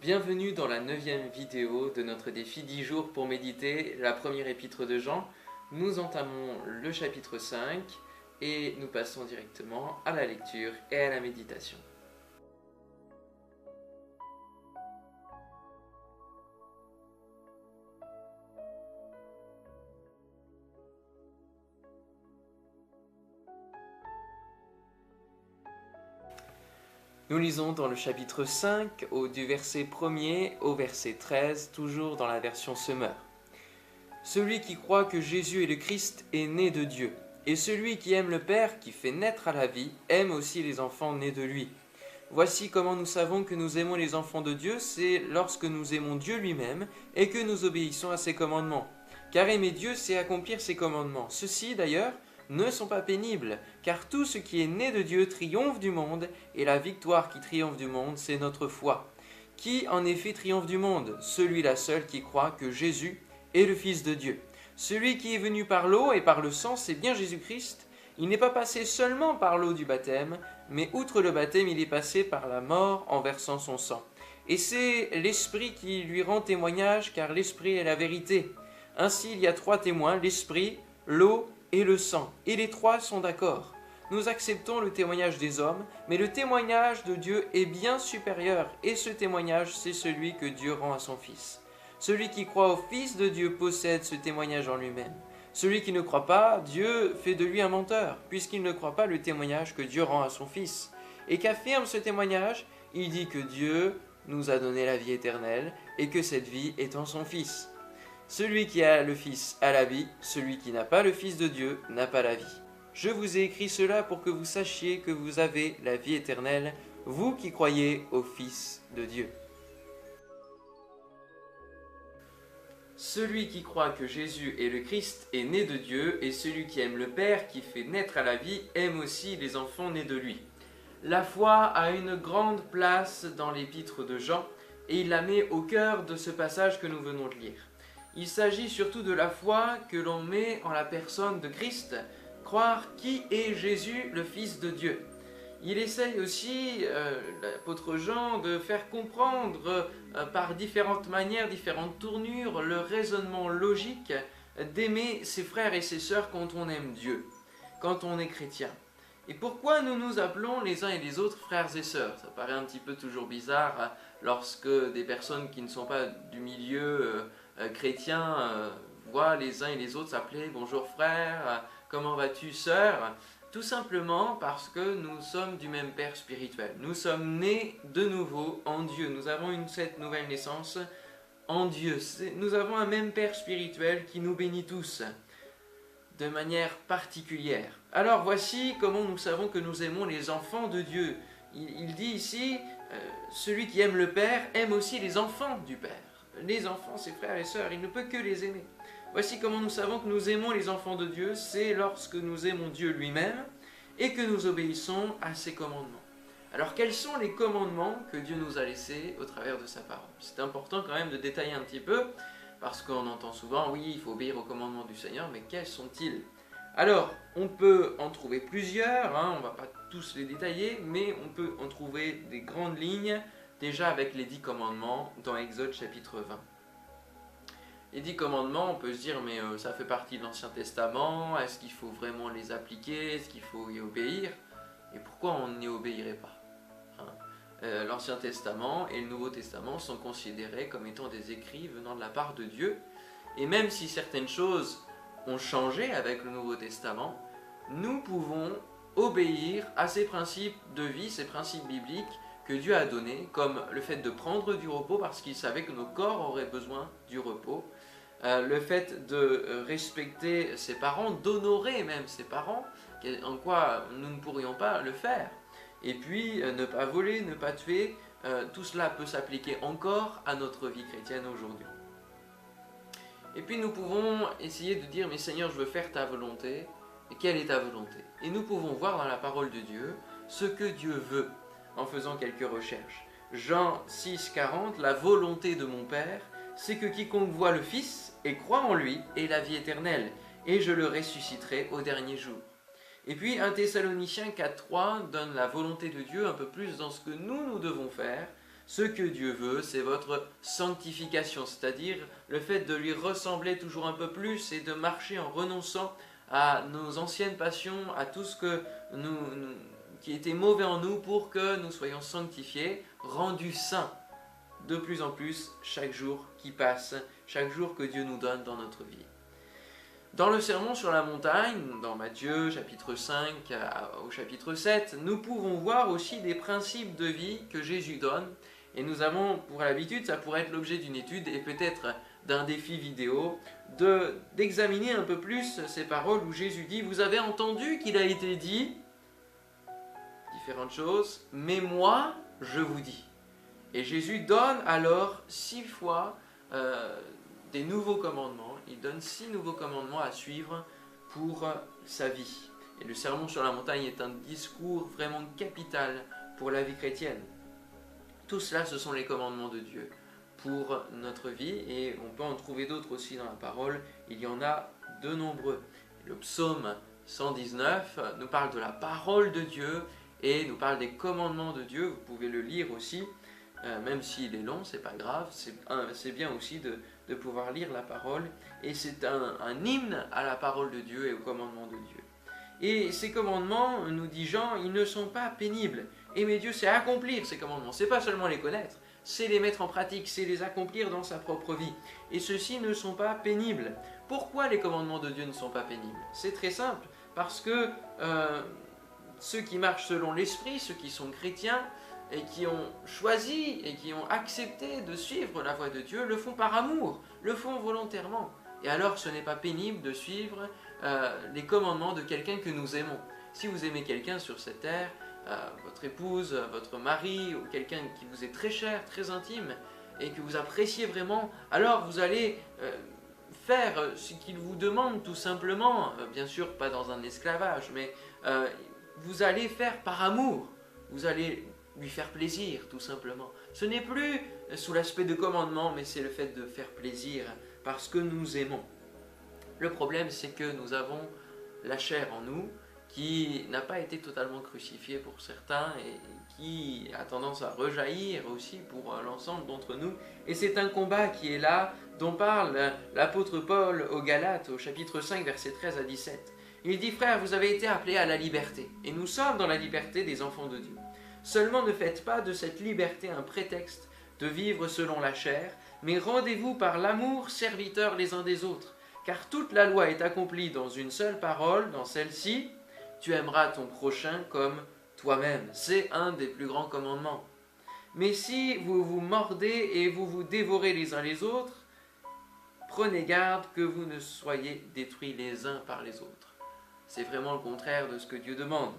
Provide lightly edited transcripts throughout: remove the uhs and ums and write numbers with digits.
Bienvenue dans la 9e vidéo de notre défi 10 jours pour méditer la première épître de Jean. Nous entamons le chapitre 5 et nous passons directement à la lecture et à la méditation. Nous lisons dans le chapitre 5, du verset 1er au verset 13, toujours dans la version Semeur. Celui qui croit que Jésus est le Christ est né de Dieu, et celui qui aime le Père, qui fait naître à la vie, aime aussi les enfants nés de lui. Voici comment nous savons que nous aimons les enfants de Dieu, c'est lorsque nous aimons Dieu lui-même et que nous obéissons à ses commandements. Car aimer Dieu, c'est accomplir ses commandements. Ceux-ci, d'ailleurs, ne sont pas pénibles, car tout ce qui est né de Dieu triomphe du monde, et la victoire qui triomphe du monde, c'est notre foi. Qui en effet triomphe du monde? Celui-là seul qui croit que Jésus est le Fils de Dieu. Celui qui est venu par l'eau et par le sang, c'est bien Jésus-Christ. Il n'est pas passé seulement par l'eau du baptême, mais outre le baptême, il est passé par la mort en versant son sang. Et c'est l'Esprit qui lui rend témoignage, car l'Esprit est la vérité. Ainsi, il y a 3 témoins, l'Esprit, l'eau et le sang, et les 3 sont d'accord. Nous acceptons le témoignage des hommes, mais le témoignage de Dieu est bien supérieur, et ce témoignage, c'est celui que Dieu rend à son Fils. Celui qui croit au Fils de Dieu possède ce témoignage en lui-même. Celui qui ne croit pas, Dieu fait de lui un menteur, puisqu'il ne croit pas le témoignage que Dieu rend à son Fils. Et qu'affirme ce témoignage? Il dit que Dieu nous a donné la vie éternelle, et que cette vie est en son Fils. Celui qui a le Fils a la vie, celui qui n'a pas le Fils de Dieu n'a pas la vie. Je vous ai écrit cela pour que vous sachiez que vous avez la vie éternelle, vous qui croyez au Fils de Dieu. Celui qui croit que Jésus est le Christ est né de Dieu, et celui qui aime le Père, qui fait naître à la vie, aime aussi les enfants nés de lui. La foi a une grande place dans l'épître de Jean, et il la met au cœur de ce passage que nous venons de lire. Il s'agit surtout de la foi que l'on met en la personne de Christ, croire qui est Jésus, le Fils de Dieu. Il essaye aussi, l'apôtre Jean, de faire comprendre par différentes manières, différentes tournures, le raisonnement logique d'aimer ses frères et ses sœurs quand on aime Dieu, quand on est chrétien. Et pourquoi nous nous appelons les uns et les autres frères et sœurs? Ça paraît un petit peu toujours bizarre lorsque des personnes qui ne sont pas du milieu chrétien voient les uns et les autres s'appeler « Bonjour frère, comment vas-tu sœur ?» Tout simplement parce que nous sommes du même Père spirituel. Nous sommes nés de nouveau en Dieu. Nous avons cette nouvelle naissance en Dieu. Nous avons un même Père spirituel qui nous bénit tous de manière particulière. Alors voici comment nous savons que nous aimons les enfants de Dieu. Il dit ici, celui qui aime le Père aime aussi les enfants du Père. Les enfants, ses frères et sœurs, il ne peut que les aimer. Voici comment nous savons que nous aimons les enfants de Dieu, c'est lorsque nous aimons Dieu lui-même et que nous obéissons à ses commandements. Alors quels sont les commandements que Dieu nous a laissés au travers de sa parole? C'est important quand même de détailler un petit peu, parce qu'on entend souvent, oui, il faut obéir aux commandements du Seigneur, mais quels sont-ils? Alors, on peut en trouver plusieurs, on ne va pas tous les détailler, mais on peut en trouver des grandes lignes, déjà avec les 10 commandements dans Exode chapitre 20. Les 10 commandements, on peut se dire, mais ça fait partie de l'Ancien Testament, est-ce qu'il faut vraiment les appliquer, est-ce qu'il faut y obéir? Et pourquoi on n'y obéirait pas? L'Ancien Testament et le Nouveau Testament sont considérés comme étant des écrits venant de la part de Dieu, et même si certaines choses ont changé avec le Nouveau Testament, nous pouvons obéir à ces principes de vie, ces principes bibliques que Dieu a donnés, comme le fait de prendre du repos parce qu'il savait que nos corps auraient besoin du repos, le fait de respecter ses parents, d'honorer même ses parents, en quoi nous ne pourrions pas le faire. Et puis, ne pas voler, ne pas tuer, tout cela peut s'appliquer encore à notre vie chrétienne aujourd'hui. Et puis nous pouvons essayer de dire, mais Seigneur, je veux faire ta volonté, et quelle est ta volonté? Et nous pouvons voir dans la parole de Dieu ce que Dieu veut, en faisant quelques recherches. Jean 6, 40, la volonté de mon Père, c'est que quiconque voit le Fils et croit en lui ait la vie éternelle, et je le ressusciterai au dernier jour. Et puis 1 Thessaloniciens 4.3 donne la volonté de Dieu un peu plus dans ce que nous devons faire, Ce que Dieu veut, c'est votre sanctification, c'est-à-dire le fait de lui ressembler toujours un peu plus et de marcher en renonçant à nos anciennes passions, à tout ce qui était mauvais en nous pour que nous soyons sanctifiés, rendus saints de plus en plus chaque jour qui passe, chaque jour que Dieu nous donne dans notre vie. Dans le sermon sur la montagne, dans Matthieu chapitre 5 au chapitre 7, nous pouvons voir aussi des principes de vie que Jésus donne. Et nous avons pour l'habitude, ça pourrait être l'objet d'une étude et peut-être d'un défi vidéo, d'examiner un peu plus ces paroles où Jésus dit « Vous avez entendu qu'il a été dit différentes choses, mais moi, je vous dis ». Et Jésus donne alors 6 fois des nouveaux commandements. Il donne 6 nouveaux commandements à suivre pour sa vie. Et le sermon sur la montagne est un discours vraiment capital pour la vie chrétienne. Tout cela, ce sont les commandements de Dieu pour notre vie, et on peut en trouver d'autres aussi dans la parole. Il y en a de nombreux. Le psaume 119 nous parle de la parole de Dieu et nous parle des commandements de Dieu. Vous pouvez le lire aussi, même s'il est long, c'est pas grave. C'est bien aussi de pouvoir lire la parole, et c'est un hymne à la parole de Dieu et aux commandements de Dieu. Et ces commandements, nous dit Jean, ils ne sont pas pénibles. Aimer Dieu, c'est accomplir ces commandements. C'est pas seulement les connaître, c'est les mettre en pratique, c'est les accomplir dans sa propre vie. Et ceux-ci ne sont pas pénibles. Pourquoi les commandements de Dieu ne sont pas pénibles? C'est très simple, parce que ceux qui marchent selon l'esprit, ceux qui sont chrétiens, et qui ont choisi et qui ont accepté de suivre la voie de Dieu, le font par amour, le font volontairement. Et alors ce n'est pas pénible de suivre les commandements de quelqu'un que nous aimons. Si vous aimez quelqu'un sur cette terre, votre épouse, votre mari, ou quelqu'un qui vous est très cher, très intime, et que vous appréciez vraiment, alors vous allez faire ce qu'il vous demande tout simplement, bien sûr pas dans un esclavage, mais vous allez faire par amour, vous allez lui faire plaisir tout simplement. Ce n'est plus sous l'aspect de commandement, mais c'est le fait de faire plaisir parce que nous aimons. Le problème, c'est que nous avons la chair en nous qui n'a pas été totalement crucifiée pour certains et qui a tendance à rejaillir aussi pour l'ensemble d'entre nous. Et c'est un combat qui est là, dont parle l'apôtre Paul aux Galates, au chapitre 5, versets 13 à 17. Il dit « Frères, vous avez été appelés à la liberté, et nous sommes dans la liberté des enfants de Dieu. Seulement ne faites pas de cette liberté un prétexte de vivre selon la chair, mais rendez-vous par l'amour serviteurs les uns des autres. Car toute la loi est accomplie dans une seule parole, dans celle-ci, tu aimeras ton prochain comme toi-même. » C'est un des plus grands commandements. Mais si vous vous mordez et vous vous dévorez les uns les autres, prenez garde que vous ne soyez détruits les uns par les autres. C'est vraiment le contraire de ce que Dieu demande,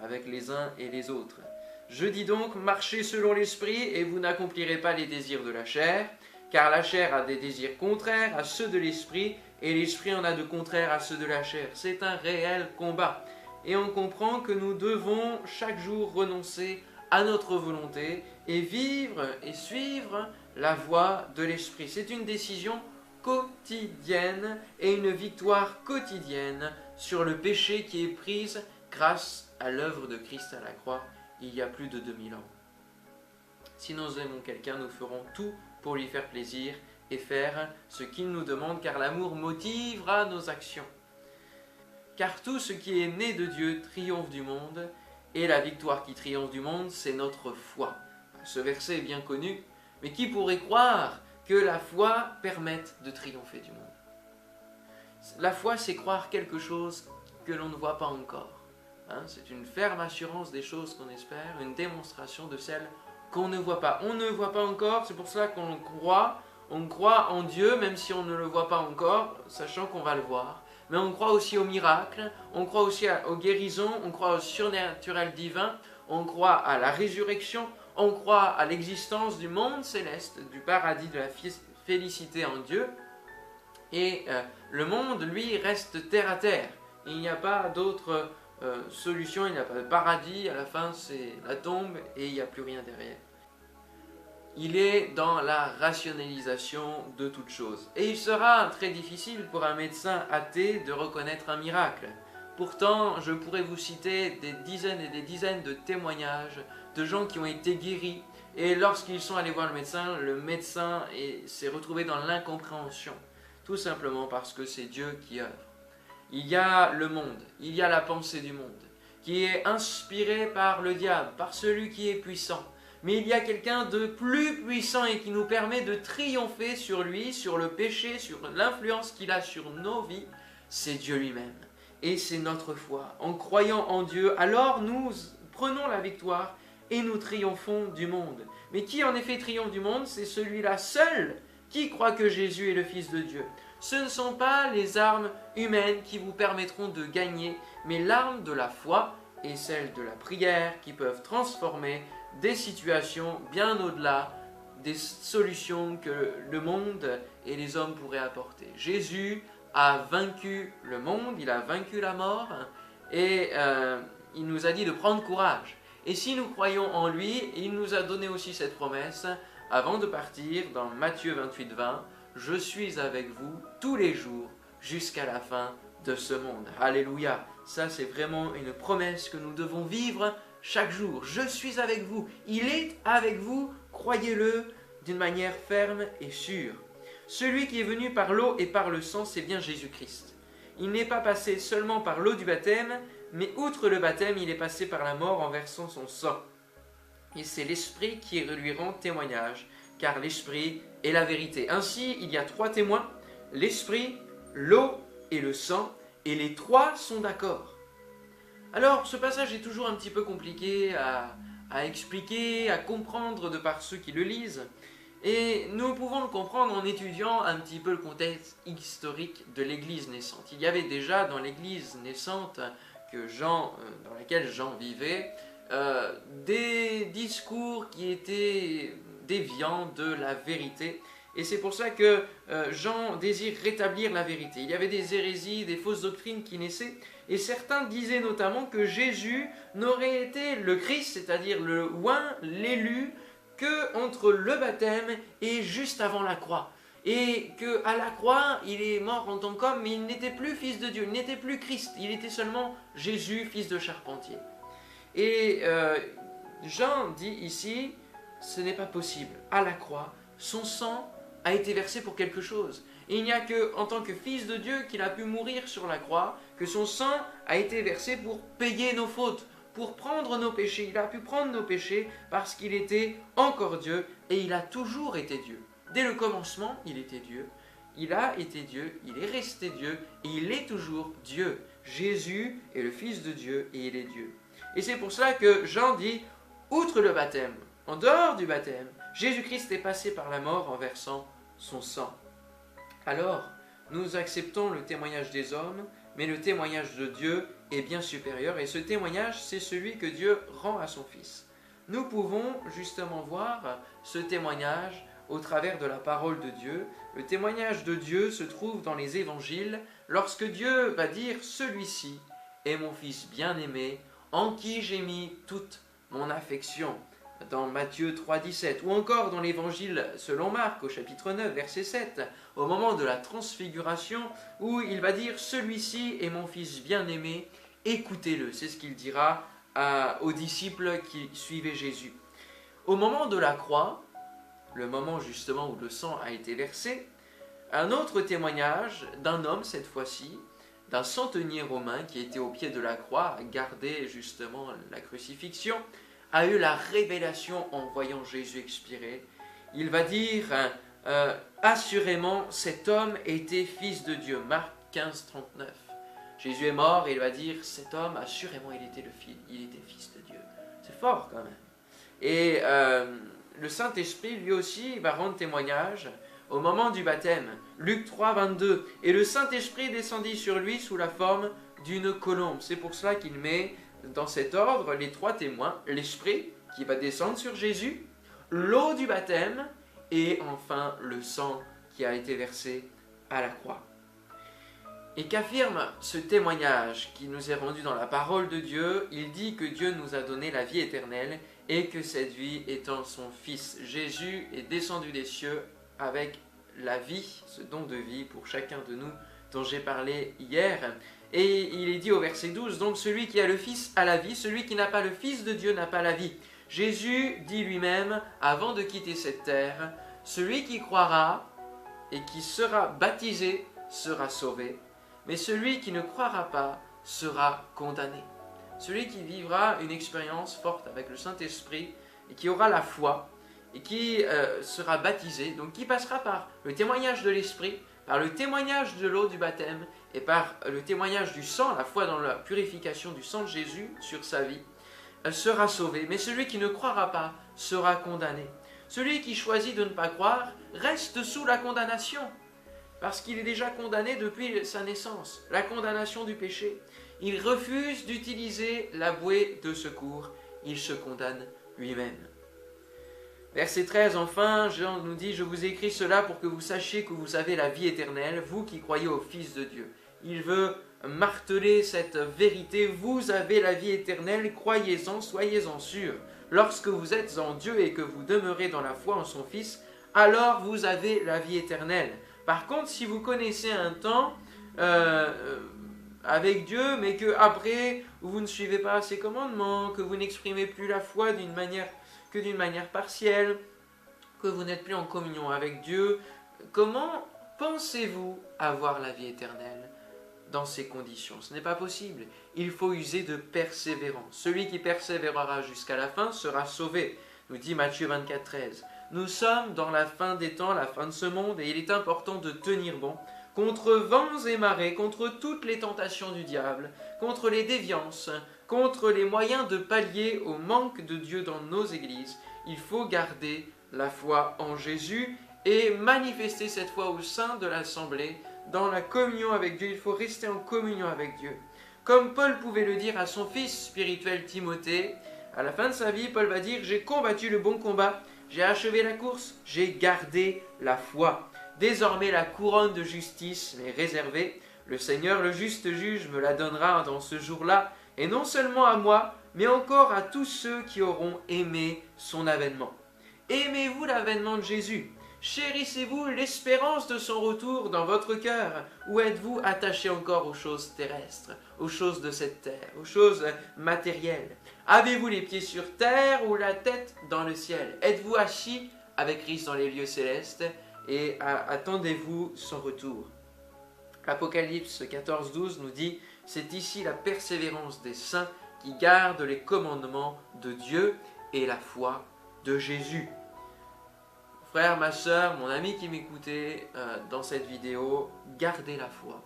avec les uns et les autres. Je dis donc, marchez selon l'esprit et vous n'accomplirez pas les désirs de la chair, car la chair a des désirs contraires à ceux de l'esprit, et l'esprit en a de contraires à ceux de la chair. C'est un réel combat. Et on comprend que nous devons chaque jour renoncer à notre volonté et vivre et suivre la voie de l'esprit. C'est une décision quotidienne et une victoire quotidienne sur le péché qui est prise grâce à l'œuvre de Christ à la croix il y a plus de 2000 ans. Si nous aimons quelqu'un, nous ferons tout pour lui faire plaisir et faire ce qu'il nous demande, car l'amour motivera nos actions. Car tout ce qui est né de Dieu triomphe du monde, et la victoire qui triomphe du monde, c'est notre foi. Ce verset est bien connu, mais qui pourrait croire que la foi permette de triompher du monde? La foi, c'est croire quelque chose que l'on ne voit pas encore. C'est une ferme assurance des choses qu'on espère, une démonstration de celles qu'on ne voit pas. On ne voit pas encore, c'est pour cela qu'on croit. On croit en Dieu, même si on ne le voit pas encore, sachant qu'on va le voir. Mais on croit aussi aux miracles, on croit aussi aux guérisons, on croit au surnaturel divin, on croit à la résurrection, on croit à l'existence du monde céleste, du paradis, de la félicité en Dieu. Et le monde, lui, reste terre à terre. Il n'y a pas d'autre solution, il n'y a pas de paradis, à la fin c'est la tombe et il n'y a plus rien derrière. Il est dans la rationalisation de toute chose. Et il sera très difficile pour un médecin athée de reconnaître un miracle. Pourtant, je pourrais vous citer des dizaines et des dizaines de témoignages de gens qui ont été guéris Et lorsqu'ils sont allés voir le médecin s'est retrouvé dans l'incompréhension, tout simplement parce que c'est Dieu qui œuvre. Il y a le monde, il y a la pensée du monde, qui est inspirée par le diable, par celui qui est puissant. Mais il y a quelqu'un de plus puissant et qui nous permet de triompher sur lui, sur le péché, sur l'influence qu'il a sur nos vies, c'est Dieu lui-même. Et c'est notre foi. En croyant en Dieu, alors nous prenons la victoire et nous triomphons du monde. Mais qui en effet triomphe du monde? C'est celui-là seul qui croit que Jésus est le Fils de Dieu. Ce ne sont pas les armes humaines qui vous permettront de gagner, mais l'arme de la foi et celle de la prière qui peuvent transformer des situations bien au-delà des solutions que le monde et les hommes pourraient apporter. Jésus a vaincu le monde, il a vaincu la mort et il nous a dit de prendre courage. Et si nous croyons en lui, il nous a donné aussi cette promesse avant de partir dans Matthieu 28:20, « Je suis avec vous tous les jours jusqu'à la fin de ce monde. » Alléluia! Ça, c'est vraiment une promesse que nous devons vivre chaque jour. Je suis avec vous. Il est avec vous, croyez-le, d'une manière ferme et sûre. Celui qui est venu par l'eau et par le sang, c'est bien Jésus-Christ. Il n'est pas passé seulement par l'eau du baptême, mais outre le baptême, il est passé par la mort en versant son sang. Et c'est l'Esprit qui lui rend témoignage, car l'Esprit est la vérité. Ainsi, il y a 3 témoins, l'Esprit, l'eau et le sang, et les 3 sont d'accord. Alors, ce passage est toujours un petit peu compliqué à expliquer, à comprendre de par ceux qui le lisent, et nous pouvons le comprendre en étudiant un petit peu le contexte historique de l'Église naissante. Il y avait déjà dans l'Église naissante dans laquelle Jean vivait, des discours qui étaient déviants de la vérité. Et c'est pour ça que Jean désire rétablir la vérité. Il y avait des hérésies, des fausses doctrines qui naissaient, et certains disaient notamment que Jésus n'aurait été le Christ, c'est-à-dire le oint, l'élu, que entre le baptême et juste avant la croix. Et qu'à la croix, il est mort en tant qu'homme, mais il n'était plus fils de Dieu, il n'était plus Christ, il était seulement Jésus, fils de charpentier. Et Jean dit ici, ce n'est pas possible. À la croix, son sang a été versé pour quelque chose. Et il n'y a qu'en tant que fils de Dieu qu'il a pu mourir sur la croix, que son sang a été versé pour payer nos fautes, pour prendre nos péchés. Il a pu prendre nos péchés parce qu'il était encore Dieu et il a toujours été Dieu. Dès le commencement, il était Dieu. Il a été Dieu, il est resté Dieu et il est toujours Dieu. Jésus est le Fils de Dieu et il est Dieu. Et c'est pour cela que Jean dit, outre le baptême, en dehors du baptême, Jésus-Christ est passé par la mort en versant son sang. Alors, nous acceptons le témoignage des hommes, mais le témoignage de Dieu est bien supérieur, et ce témoignage, c'est celui que Dieu rend à son Fils. Nous pouvons justement voir ce témoignage au travers de la parole de Dieu. Le témoignage de Dieu se trouve dans les évangiles, lorsque Dieu va dire « Celui-ci est mon Fils bien-aimé, en qui j'ai mis toute mon affection » dans Matthieu 3,17, ou encore dans l'évangile selon Marc au chapitre 9, verset 7, au moment de la transfiguration, où il va dire « Celui-ci est mon Fils bien-aimé, écoutez-le ». C'est ce qu'il dira aux disciples qui suivaient Jésus. Au moment de la croix, le moment justement où le sang a été versé, un autre témoignage d'un homme cette fois-ci, d'un centenier romain qui était au pied de la croix, a gardé justement la crucifixion, a eu la révélation en voyant Jésus expirer. Il va dire assurément cet homme était fils de Dieu. Marc 15, 39. Jésus est mort et il va dire cet homme assurément il était fils de Dieu. C'est fort quand même. Et le Saint-Esprit lui aussi va rendre témoignage au moment du baptême. Luc 3, 22. Et le Saint-Esprit descendit sur lui sous la forme d'une colombe. C'est pour cela qu'il met dans cet ordre les 3 témoins, l'Esprit qui va descendre sur Jésus, l'eau du baptême et enfin le sang qui a été versé à la croix. Et qu'affirme ce témoignage qui nous est rendu dans la parole de Dieu? Il dit que Dieu nous a donné la vie éternelle et que cette vie étant son Fils. Jésus est descendu des cieux avec la vie, ce don de vie pour chacun de nous dont j'ai parlé hier. Et il est dit au verset 12, donc celui qui a le Fils a la vie, celui qui n'a pas le Fils de Dieu n'a pas la vie. Jésus dit lui-même, avant de quitter cette terre, « Celui qui croira et qui sera baptisé sera sauvé, mais celui qui ne croira pas sera condamné. » Celui qui vivra une expérience forte avec le Saint-Esprit et qui aura la foi et qui sera baptisé, donc qui passera par le témoignage de l'Esprit, par le témoignage de l'eau du baptême et par le témoignage du sang, la foi dans la purification du sang de Jésus sur sa vie, sera sauvé. Mais celui qui ne croira pas sera condamné. Celui qui choisit de ne pas croire reste sous la condamnation, parce qu'il est déjà condamné depuis sa naissance, la condamnation du péché. Il refuse d'utiliser la bouée de secours, il se condamne lui-même. Verset 13, enfin, Jean nous dit « Je vous écris cela pour que vous sachiez que vous avez la vie éternelle, vous qui croyez au Fils de Dieu. » Il veut marteler cette vérité, vous avez la vie éternelle, croyez-en, soyez-en sûrs. Lorsque vous êtes en Dieu et que vous demeurez dans la foi en son Fils, alors vous avez la vie éternelle. Par contre, si vous connaissez un temps avec Dieu, mais que après vous ne suivez pas ses commandements, que vous n'exprimez plus la foi d'une manière partielle, que vous n'êtes plus en communion avec Dieu, comment pensez-vous avoir la vie éternelle dans ces conditions? Ce n'est pas possible. Il faut user de persévérance. Celui qui persévérera jusqu'à la fin sera sauvé, nous dit Matthieu 24, 13. Nous sommes dans la fin des temps, la fin de ce monde, et il est important de tenir bon contre vents et marées, contre toutes les tentations du diable, contre les déviances, contre les moyens de pallier au manque de Dieu dans nos églises. Il faut garder la foi en Jésus et manifester cette foi au sein de l'assemblée, dans la communion avec Dieu. Il faut rester en communion avec Dieu. Comme Paul pouvait le dire à son fils spirituel Timothée, à la fin de sa vie, Paul va dire « J'ai combattu le bon combat, j'ai achevé la course, j'ai gardé la foi. Désormais la couronne de justice m'est réservée. Le Seigneur, le juste juge, me la donnera dans ce jour-là, et non seulement à moi, mais encore à tous ceux qui auront aimé son avènement. » Aimez-vous l'avènement de Jésus? Chérissez-vous l'espérance de son retour dans votre cœur? Ou êtes-vous attaché encore aux choses terrestres, aux choses de cette terre, aux choses matérielles? Avez-vous les pieds sur terre ou la tête dans le ciel? Êtes-vous assis avec Christ dans les lieux célestes et attendez-vous son retour? Apocalypse 14, 12 nous dit « C'est ici la persévérance des saints qui gardent les commandements de Dieu et la foi de Jésus. » Frère, ma soeur, mon ami qui m'écoutait dans cette vidéo, gardez la foi.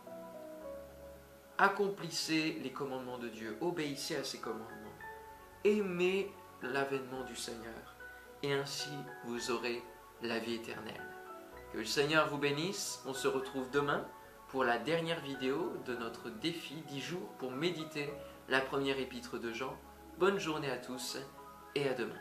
Accomplissez les commandements de Dieu, obéissez à ses commandements. Aimez l'avènement du Seigneur et ainsi vous aurez la vie éternelle. Que le Seigneur vous bénisse. On se retrouve demain pour la dernière vidéo de notre défi 10 jours pour méditer la première épître de Jean. Bonne journée à tous et à demain.